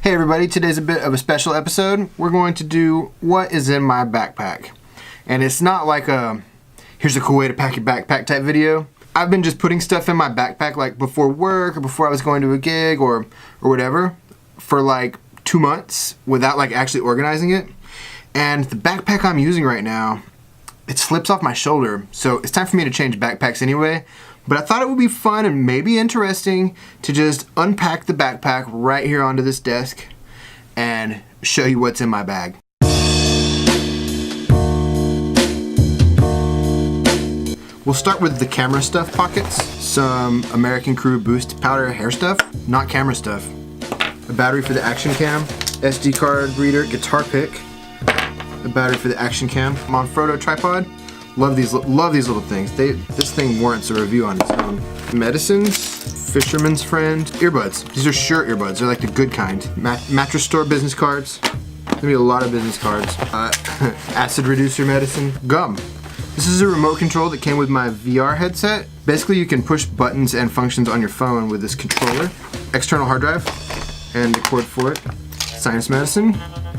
Hey everybody, today's a bit of a special episode. We're going to do what is in my backpack. And it's not like a, here's a cool way to pack your backpack type video. I've been just putting stuff in my backpack like before work or before I was going to a gig or whatever for like 2 months without like actually organizing it. And the backpack I'm using right now, it slips off my shoulder. So it's time for me to change backpacks anyway. But I thought it would be fun and maybe interesting to just unpack the backpack right here onto this desk and show you what's in my bag. We'll start with the camera stuff pockets. Some American Crew Boost powder hair stuff, not camera stuff. A battery for the action cam, SD card reader, guitar pick, a battery for the action cam, Manfrotto tripod. Love these little things. This thing warrants a review on its own. Medicines, Fisherman's Friend, earbuds. These are Shure earbuds. They're like the good kind. Mattress store business cards. There'll be a lot of business cards. Acid reducer medicine. Gum. This is a remote control that came with my VR headset. Basically, you can push buttons and functions on your phone with this controller. External hard drive and the cord for it. Sinus medicine.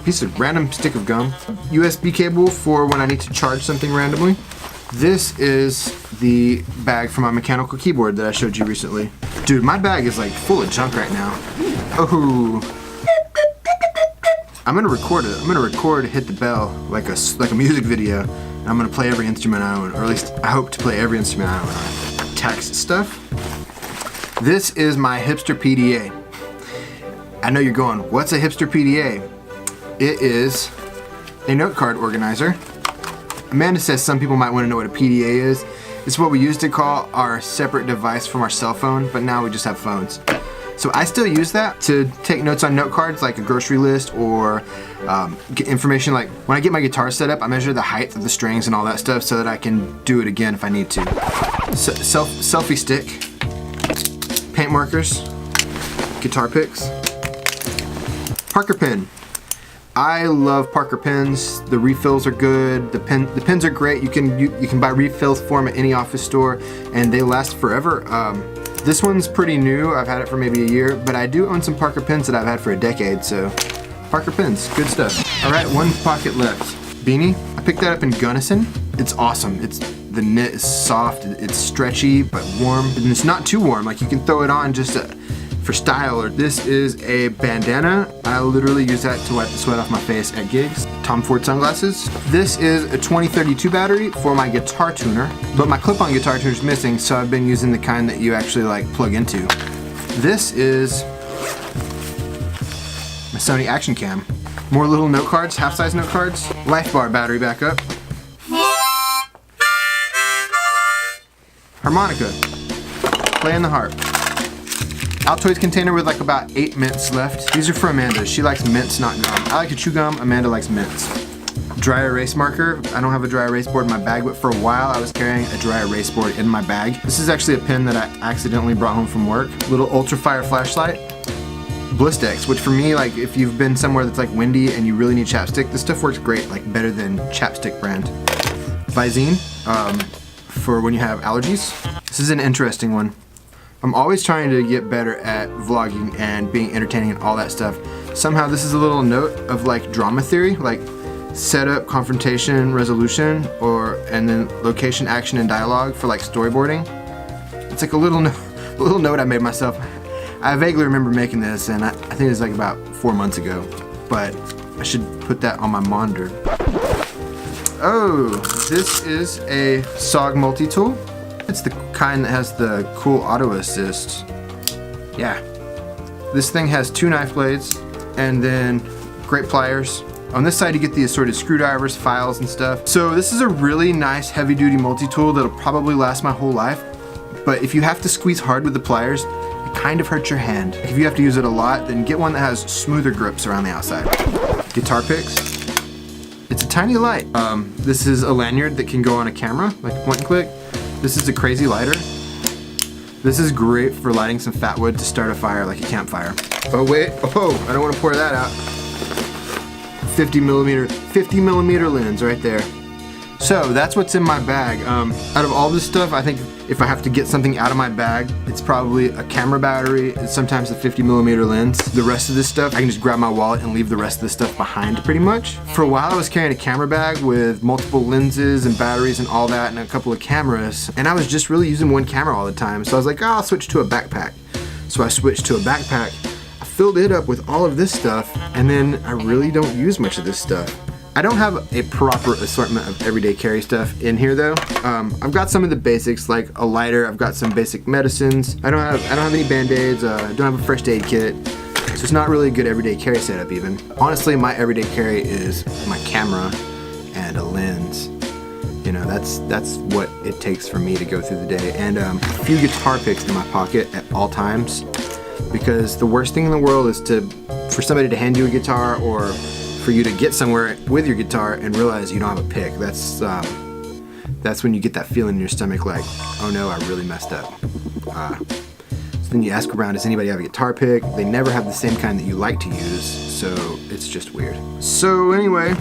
Piece of random stick of gum. USB cable for when I need to charge something randomly. This is the bag for my mechanical keyboard that I showed you recently. Dude, my bag is like full of junk right now. Oh. I'm gonna record it. I'm gonna record Hit the Bell like a music video. And I'm gonna play every instrument I own, or at least I hope to play every instrument I own. Tax stuff. This is my hipster PDA. I know you're going, what's a hipster PDA? It is a note card organizer. Amanda says some people might want to know what a PDA is. It's what we used to call our separate device from our cell phone, but now we just have phones. So I still use that to take notes on note cards, like a grocery list or get information. Like when I get my guitar set up, I measure the height of the strings and all that stuff so that I can do it again if I need to. Selfie stick, paint markers, guitar picks, Parker pen. I love Parker pens. The refills are good. The pens are great. You can buy refills for them at any office store, and they last forever. This one's pretty new. I've had it for maybe a year, but I do own some Parker pens that I've had for a decade. So, Parker pens, good stuff. All right, one pocket left. Beanie. I picked that up in Gunnison. It's awesome. The knit is soft. It's stretchy but warm, and it's not too warm. Like you can throw it on just for style. Or this is a bandana. I literally use that to wipe the sweat off my face at gigs. Tom Ford sunglasses. This is a 2032 battery for my guitar tuner, but my clip-on guitar tuner is missing, so I've been using the kind that you actually like plug into. This is my Sony action cam. More little note cards, half-size note cards. Life bar battery backup. Harmonica. Playing the harp. Altoids container with like about 8 mints left. These are for Amanda. She likes mints, not gum. I like to chew gum. Amanda likes mints. Dry erase marker. I don't have a dry erase board in my bag, but for a while I was carrying a dry erase board in my bag. This is actually a pen that I accidentally brought home from work. Little ultrafire flashlight. Blistex, which for me, like if you've been somewhere that's like windy and you really need chapstick, this stuff works great, like better than chapstick brand. Visine, for when you have allergies. This is an interesting one. I'm always trying to get better at vlogging and being entertaining and all that stuff. Somehow this is a little note of like drama theory, like setup, confrontation, resolution, and then location, action, and dialogue for like storyboarding. It's like a little note I made myself. I vaguely remember making this, and I think it was like about 4 months ago, but I should put that on my monitor. Oh, this is a SOG multi-tool. It's the kind that has the cool auto assist. Yeah. This thing has 2 knife blades and then great pliers. On this side you get the assorted screwdrivers, files and stuff. So this is a really nice heavy duty multi-tool that'll probably last my whole life. But if you have to squeeze hard with the pliers, it kind of hurts your hand. If you have to use it a lot, then get one that has smoother grips around the outside. Guitar picks. It's a tiny light. This is a lanyard that can go on a camera, like point and click. This is a crazy lighter. This is great for lighting some fat wood to start a fire, like a campfire. Oh wait, oh, I don't want to pour that out. 50 millimeter lens right there. So that's what's in my bag. Out of all this stuff, I think If I have to get something out of my bag, it's probably a camera battery and sometimes a 50mm lens. The rest of this stuff, I can just grab my wallet and leave the rest of the stuff behind pretty much. For a while I was carrying a camera bag with multiple lenses and batteries and all that and a couple of cameras, and I was just really using one camera all the time. So I was like, oh, I'll switch to a backpack. So I switched to a backpack, I filled it up with all of this stuff, and then I really don't use much of this stuff. I don't have a proper assortment of everyday carry stuff in here though. I've got some of the basics like a lighter, I've got some basic medicines. I don't have any band-aids, I don't have a first aid kit. So it's not really a good everyday carry setup even. Honestly, my everyday carry is my camera and a lens. You know, that's what it takes for me to go through the day. And a few guitar picks in my pocket at all times, because the worst thing in the world is for somebody to hand you a guitar or for you to get somewhere with your guitar and realize you don't have a pick. That's when you get that feeling in your stomach like, oh no, I really messed up. So then you ask around, does anybody have a guitar pick? They never have the same kind that you like to use, so it's just weird. So anyway,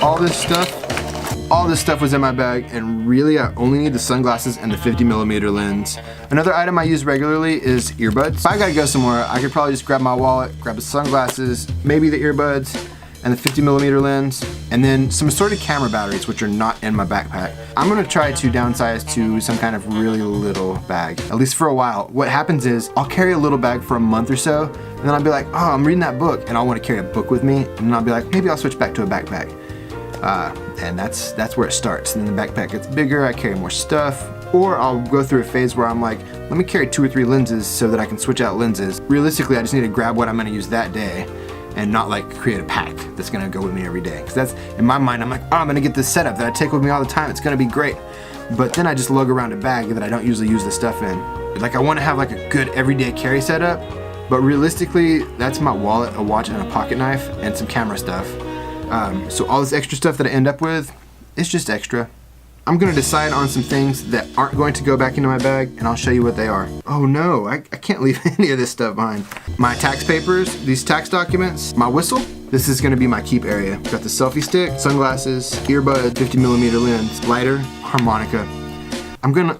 all this stuff was in my bag, and really I only need the sunglasses and the 50mm lens. Another item I use regularly is earbuds. If I gotta go somewhere, I could probably just grab my wallet, grab the sunglasses, maybe the earbuds, and the 50mm lens, and then some assorted camera batteries, which are not in my backpack. I'm gonna try to downsize to some kind of really little bag, at least for a while. What happens is, I'll carry a little bag for a month or so, and then I'll be like, oh, I'm reading that book, and I'll wanna carry a book with me, and then I'll be like, maybe I'll switch back to a backpack. And that's where it starts. And then the backpack gets bigger, I carry more stuff, or I'll go through a phase where I'm like, let me carry 2 or 3 lenses so that I can switch out lenses. Realistically, I just need to grab what I'm gonna use that day and not like create a pack that's gonna go with me every day. Because that's, in my mind, I'm like, oh, I'm gonna get this setup that I take with me all the time, it's gonna be great. But then I just lug around a bag that I don't usually use the stuff in. Like I wanna have like a good everyday carry setup, but realistically, that's my wallet, a watch, and a pocket knife, and some camera stuff. So all this extra stuff that I end up with, it's just extra. I'm gonna decide on some things that aren't going to go back into my bag, and I'll show you what they are. Oh no, I can't leave any of this stuff behind. My tax papers, these tax documents, my whistle, this is gonna be my keep area. Got the selfie stick, sunglasses, earbud, 50mm lens, lighter, harmonica.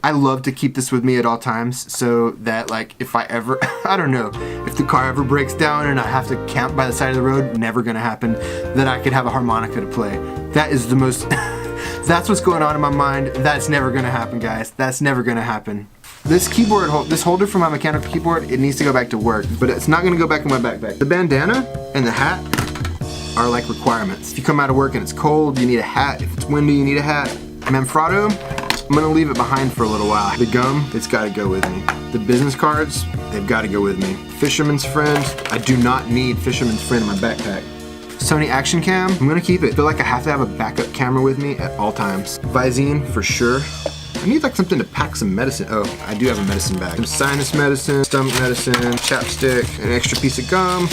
I love to keep this with me at all times so that like if I ever, I don't know, if the car ever breaks down and I have to camp by the side of the road, never gonna happen, that I could have a harmonica to play. That is the most, that's what's going on in my mind. That's never gonna happen, guys. That's never gonna happen. This keyboard, this holder for my mechanical keyboard, it needs to go back to work, but it's not gonna go back in my backpack. The bandana and the hat are like requirements. If you come out of work and it's cold, you need a hat. If it's windy, you need a hat. Manfrotto, I'm gonna leave it behind for a little while. The gum, it's gotta go with me. The business cards, they've gotta go with me. Fisherman's Friend, I do not need Fisherman's Friend in my backpack. Sony Action Cam, I'm gonna keep it. I feel like I have to have a backup camera with me at all times. Visine, for sure. I need like something to pack some medicine. Oh, I do have a medicine bag. Some sinus medicine, stomach medicine, chapstick, an extra piece of gum.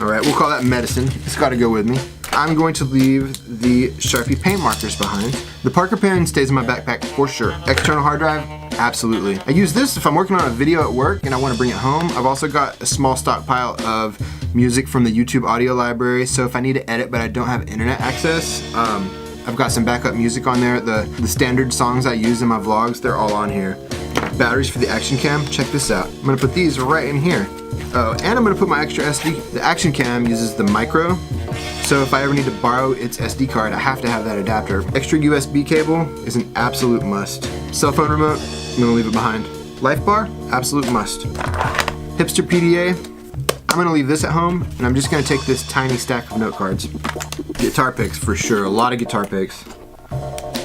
All right, we'll call that medicine. It's gotta go with me. I'm going to leave the Sharpie paint markers behind. The Parker pen stays in my backpack for sure. External hard drive, absolutely. I use this if I'm working on a video at work and I want to bring it home. I've also got a small stockpile of music from the YouTube audio library, so if I need to edit but I don't have internet access, I've got some backup music on there. The standard songs I use in my vlogs, they're all on here. Batteries for the Action Cam, check this out. I'm gonna put these right in here. Oh, and I'm gonna put my extra SD. The Action Cam uses the micro, so if I ever need to borrow its SD card, I have to have that adapter. Extra USB cable is an absolute must. Cell phone remote, I'm gonna leave it behind. Life bar, absolute must. Hipster PDA, I'm gonna leave this at home, and I'm just gonna take this tiny stack of note cards. Guitar picks for sure, a lot of guitar picks.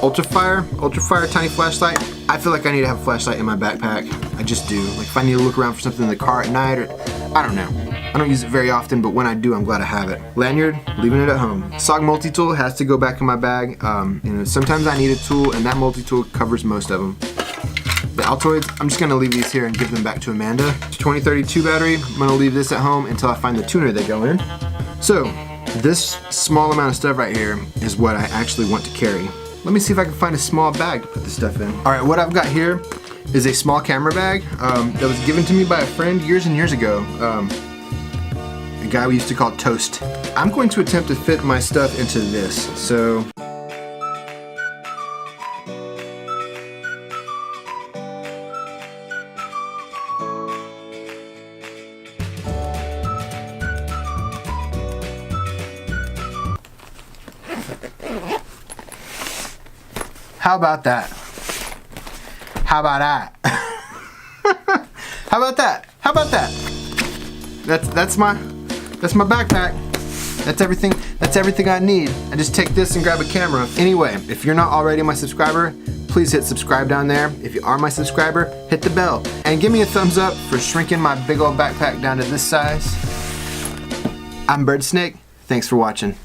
Ultrafire tiny flashlight. I feel like I need to have a flashlight in my backpack. I just do. Like if I need to look around for something in the car at night, or I don't know. I don't use it very often, but when I do, I'm glad I have it. Lanyard, leaving it at home. SOG multi-tool has to go back in my bag. Sometimes I need a tool, and that multi-tool covers most of them. The Altoids, I'm just gonna leave these here and give them back to Amanda. 2032 battery, I'm gonna leave this at home until I find the tuner they go in. So, this small amount of stuff right here is what I actually want to carry. Let me see if I can find a small bag to put this stuff in. All right, what I've got here is a small camera bag that was given to me by a friend years and years ago. A guy we used to call Toast. I'm going to attempt to fit my stuff into this. So How about that? How about that? How about that? How about that? That's my backpack. That's everything I need. I just take this and grab a camera. Anyway, if you're not already my subscriber, please hit subscribe down there. If you are my subscriber, hit the bell. And give me a thumbs up for shrinking my big old backpack down to this size. I'm Birdsnake. Thanks for watching.